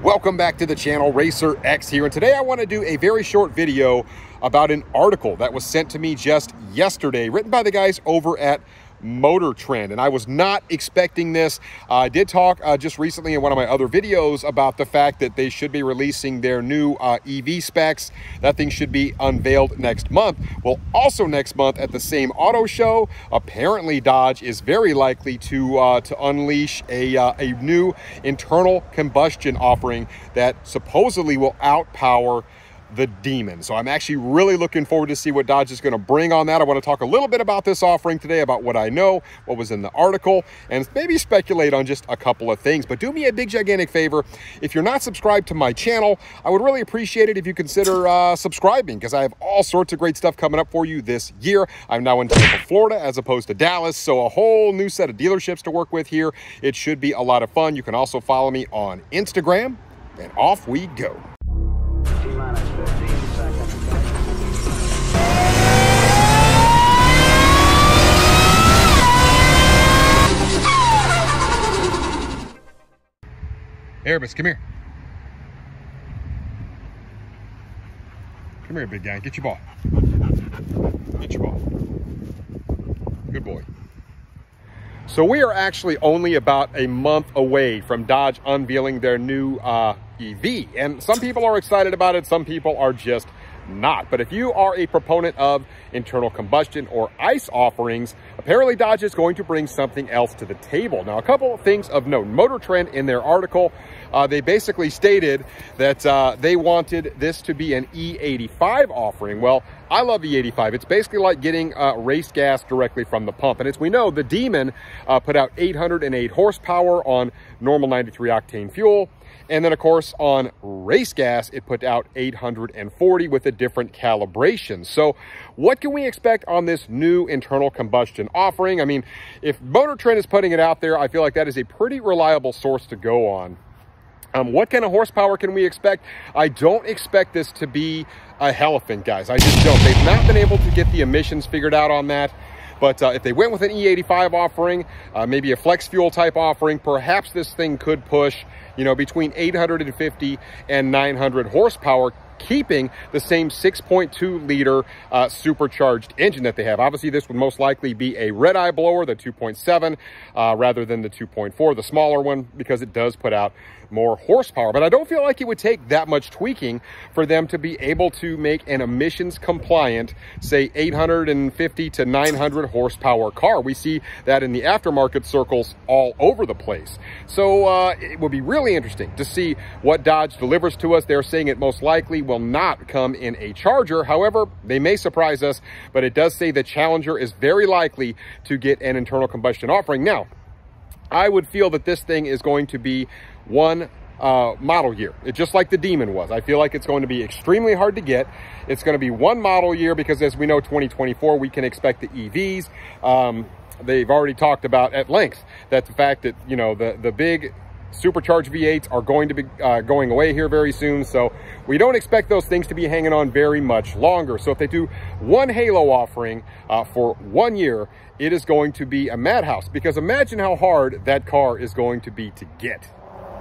Welcome back to the channel. Racer X here, and today I want to do a very short video about an article that was sent to me just yesterday, written by the guys over at MotorTrend, and I was not expecting this. I did talk just recently in one of my other videos about the fact that they should be releasing their new EV specs. That thing should be unveiled next month. Well, also next month at the same auto show, apparently Dodge is very likely to unleash a new internal combustion offering that supposedly will outpower the Demon. So I'm actually really looking forward to see what Dodge is going to bring on that. I want to talk a little bit about this offering today, about what I know, what was in the article, and maybe speculate on just a couple of things. But do me a big gigantic favor. If you're not subscribed to my channel, I would really appreciate it if you consider subscribing, because I have all sorts of great stuff coming up for you this year. I'm now in Tampa, Florida, as opposed to Dallas, so a whole new set of dealerships to work with here. It should be a lot of fun. You can also follow me on Instagram, and off we go. Erebus, come here. Come here, big guy. Get your ball. Get your ball. Good boy. So we are actually only about a month away from Dodge unveiling their new EV. And some people are excited about it. Some people are just not. But if you are a proponent of internal combustion or ICE offerings, apparently Dodge is going to bring something else to the table. Now, a couple of things of note. MotorTrend, in their article, they basically stated that they wanted this to be an E85 offering. Well, I love E85. It's basically like getting race gas directly from the pump. And as we know, the Demon put out 808 horsepower on normal 93 octane fuel. And then, of course, on race gas, it put out 840 with a different calibration. So what can we expect on this new internal combustion offering? I mean, if MotorTrend is putting it out there, I feel like that is a pretty reliable source to go on. What kind of horsepower can we expect? I don't expect this to be a elephant, guys. I just don't. They've not been able to get the emissions figured out on that. But if they went with an E85 offering, maybe a flex fuel type offering, perhaps this thing could push, you know, between 850 and 900 horsepower, keeping the same 6.2 liter supercharged engine that they have. Obviously, this would most likely be a red-eye blower, the 2.7, rather than the 2.4, the smaller one, because it does put out more horsepower. But I don't feel like it would take that much tweaking for them to be able to make an emissions compliant, say 850 to 900 horsepower car. We see that in the aftermarket circles all over the place. So it would be really interesting to see what Dodge delivers to us. They're saying it most likely will not come in a Charger. However, they may surprise us, but it does say the Challenger is very likely to get an internal combustion offering. Now, I would feel that this thing is going to be one model year. It's just like the Demon was. I feel like it's going to be extremely hard to get. It's going to be one model year because, as we know, 2024, we can expect the EVs. They've already talked about at length that the fact that, you know, the big supercharged V8s are going to be going away here very soon. So we don't expect those things to be hanging on very much longer. So if they do one Halo offering for 1 year, it is going to be a madhouse, because imagine how hard that car is going to be to get.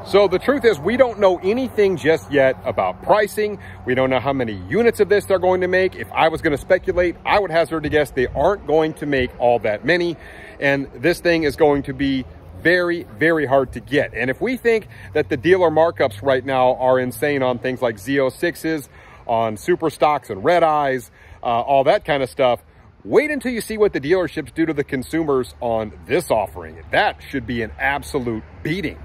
So the truth is, we don't know anything just yet about pricing. We don't know how many units of this they're going to make. If I was going to speculate, I would hazard to guess they aren't going to make all that many. And this thing is going to be very, very hard to get. And if we think that the dealer markups right now are insane on things like Z06s, on super stocks and red eyes, all that kind of stuff, wait until you see what the dealerships do to the consumers on this offering. That should be an absolute beating.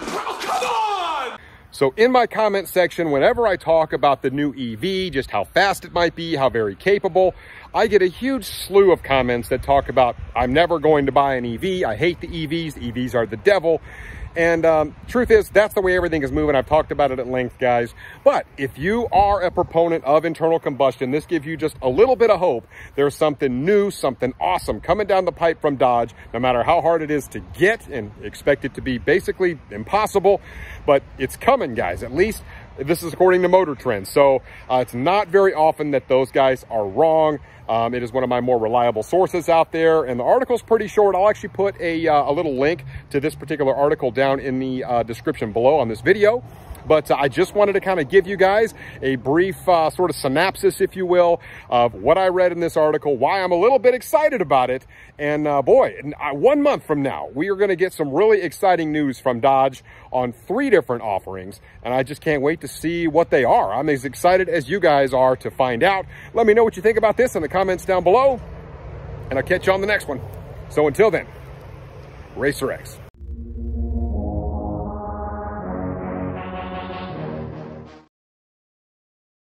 Oh, come on! So in my comment section, whenever I talk about the new EV, just how fast it might be, how very capable, I get a huge slew of comments that talk about, I'm never going to buy an EV. I hate the EVs. The EVs are the devil. And truth is, that's the way everything is moving. I've talked about it at length, guys. But if you are a proponent of internal combustion, this gives you just a little bit of hope. There's something new, something awesome coming down the pipe from Dodge, no matter how hard it is to get, and expect it to be basically impossible. But it's coming, guys. At least this is according to MotorTrend. So it's not very often that those guys are wrong. It is one of my more reliable sources out there, and the article's pretty short. I'll actually put a little link to this particular article down in the description below on this video. But I just wanted to kind of give you guys a brief sort of synopsis, if you will, of what I read in this article, why I'm a little bit excited about it. And boy, 1 month from now, we are going to get some really exciting news from Dodge on 3 different offerings. And I just can't wait to see what they are. I'm as excited as you guys are to find out. Let me know what you think about this in the comments down below. And I'll catch you on the next one. So until then, Racer X.